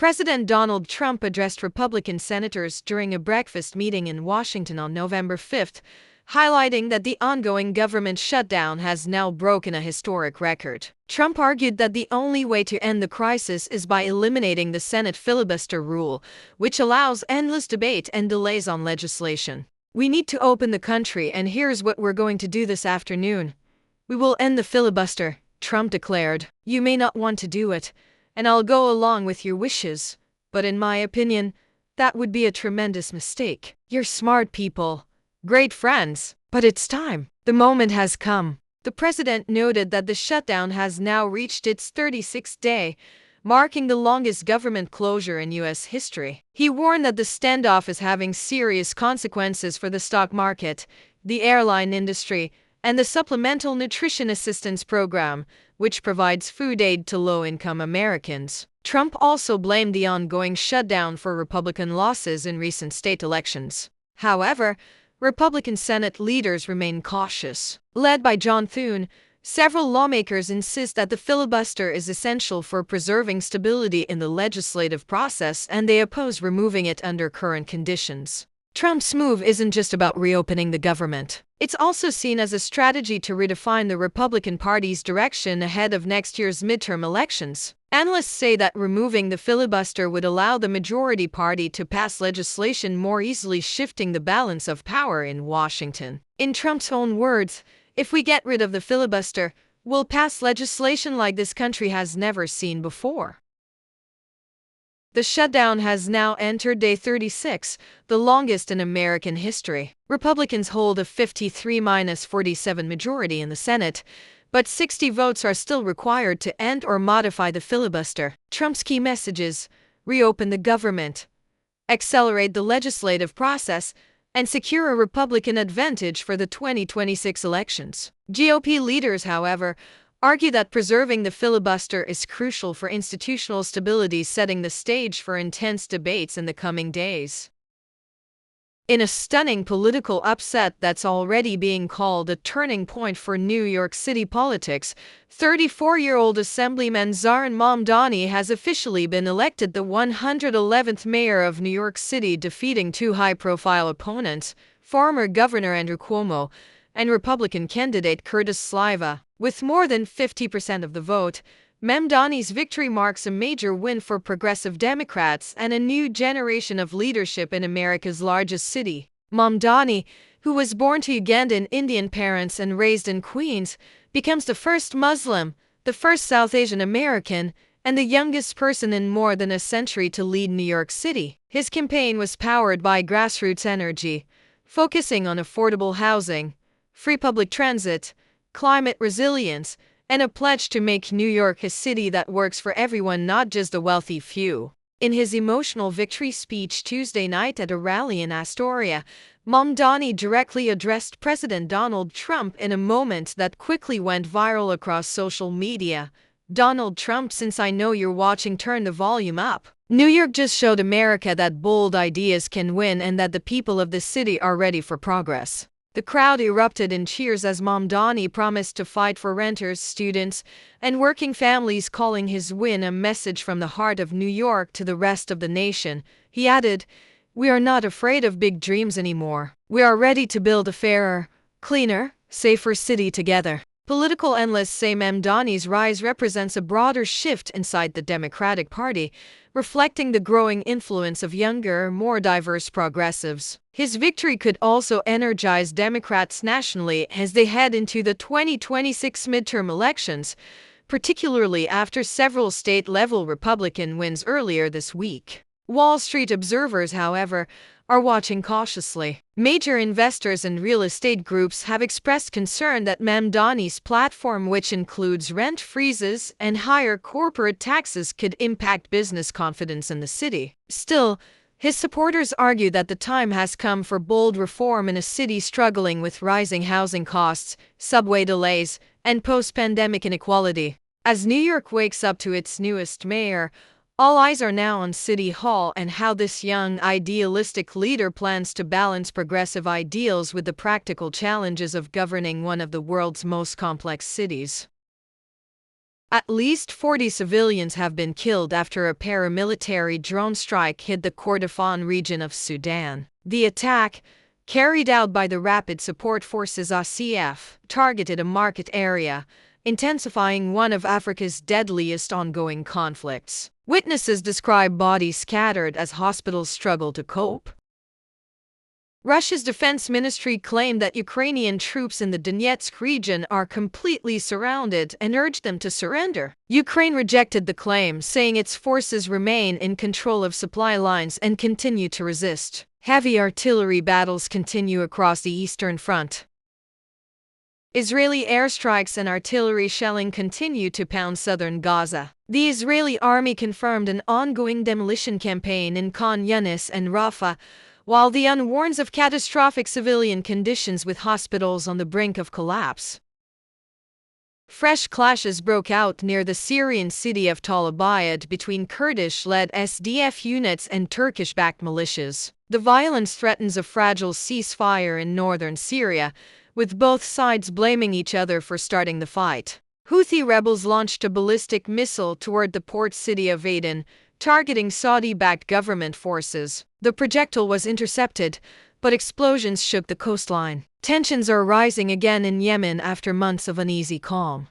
President Donald Trump addressed Republican senators during a breakfast meeting in Washington on November 5th, highlighting that the ongoing government shutdown has now broken a historic record. Trump argued that the only way to end the crisis is by eliminating the Senate filibuster rule, which allows endless debate and delays on legislation. "We need to open the country, and here's what we're going to do this afternoon. We will end the filibuster," Trump declared. "You may not want to do it, and I'll go along with your wishes, but in my opinion, that would be a tremendous mistake. You're smart people, great friends, but it's time. The moment has come." The president noted that the shutdown has now reached its 36th day, marking the longest government closure in U.S. history. He warned that the standoff is having serious consequences for the stock market, the airline industry, and the Supplemental Nutrition Assistance Program, which provides food aid to low-income Americans. Trump also blamed the ongoing shutdown for Republican losses in recent state elections. However, Republican Senate leaders remain cautious. Led by John Thune, several lawmakers insist that the filibuster is essential for preserving stability in the legislative process, and they oppose removing it under current conditions. Trump's move isn't just about reopening the government. It's also seen as a strategy to redefine the Republican Party's direction ahead of next year's midterm elections. Analysts say that removing the filibuster would allow the majority party to pass legislation more easily, shifting the balance of power in Washington. In Trump's own words, "If we get rid of the filibuster, we'll pass legislation like this country has never seen before." The shutdown has now entered day 36, the longest in American history. Republicans hold a 53-47 majority in the Senate, but 60 votes are still required to end or modify the filibuster. Trump's key messages: reopen the government, accelerate the legislative process, and secure a Republican advantage for the 2026 elections. GOP leaders, however, argue that preserving the filibuster is crucial for institutional stability, setting the stage for intense debates in the coming days. In a stunning political upset that's already being called a turning point for New York City politics, 34-year-old Assemblyman Zohran Mamdani has officially been elected the 111th mayor of New York City, defeating two high-profile opponents, former Governor Andrew Cuomo and Republican candidate Curtis Sliwa. With more than 50% of the vote, Mamdani's victory marks a major win for progressive Democrats and a new generation of leadership in America's largest city. Mamdani, who was born to Ugandan Indian parents and raised in Queens, becomes the first Muslim, the first South Asian American, and the youngest person in more than a century to lead New York City. His campaign was powered by grassroots energy, focusing on affordable housing, free public transit, climate resilience, and a pledge to make New York a city that works for everyone, not just the wealthy few. In his emotional victory speech Tuesday night at a rally in Astoria, Mamdani directly addressed President Donald Trump in a moment that quickly went viral across social media. "Donald Trump, since I know you're watching, turn the volume up. New York just showed America that bold ideas can win and that the people of this city are ready for progress." The crowd erupted in cheers as Mamdani promised to fight for renters, students, and working families, calling his win a message from the heart of New York to the rest of the nation. He added, "We are not afraid of big dreams anymore. We are ready to build a fairer, cleaner, safer city together." Political analysts say Mamdani's rise represents a broader shift inside the Democratic Party, reflecting the growing influence of younger, more diverse progressives. His victory could also energize Democrats nationally as they head into the 2026 midterm elections, particularly after several state-level Republican wins earlier this week. Wall Street observers, however, are watching cautiously. Major investors and real estate groups have expressed concern that Mamdani's platform, which includes rent freezes and higher corporate taxes, could impact business confidence in the city. Still, his supporters argue that the time has come for bold reform in a city struggling with rising housing costs, subway delays, and post-pandemic inequality. As New York wakes up to its newest mayor, all eyes are now on City Hall and how this young, idealistic leader plans to balance progressive ideals with the practical challenges of governing one of the world's most complex cities. At least 40 civilians have been killed after a paramilitary drone strike hit the Kordofan region of Sudan. The attack, carried out by the Rapid Support Forces (RCF), targeted a market area, intensifying one of Africa's deadliest ongoing conflicts. Witnesses describe bodies scattered as hospitals struggle to cope. Russia's defense ministry claimed that Ukrainian troops in the Donetsk region are completely surrounded and urged them to surrender. Ukraine rejected the claim, saying its forces remain in control of supply lines and continue to resist. Heavy artillery battles continue across the Eastern Front. Israeli airstrikes and artillery shelling continue to pound southern Gaza. The Israeli army confirmed an ongoing demolition campaign in Khan Yunis and Rafah, while the UN warns of catastrophic civilian conditions with hospitals on the brink of collapse. Fresh clashes broke out near the Syrian city of Tal Abyad between Kurdish-led SDF units and Turkish-backed militias. The violence threatens a fragile ceasefire in northern Syria, with both sides blaming each other for starting the fight. Houthi rebels launched a ballistic missile toward the port city of Aden, targeting Saudi-backed government forces. The projectile was intercepted, but explosions shook the coastline. Tensions are rising again in Yemen after months of uneasy calm.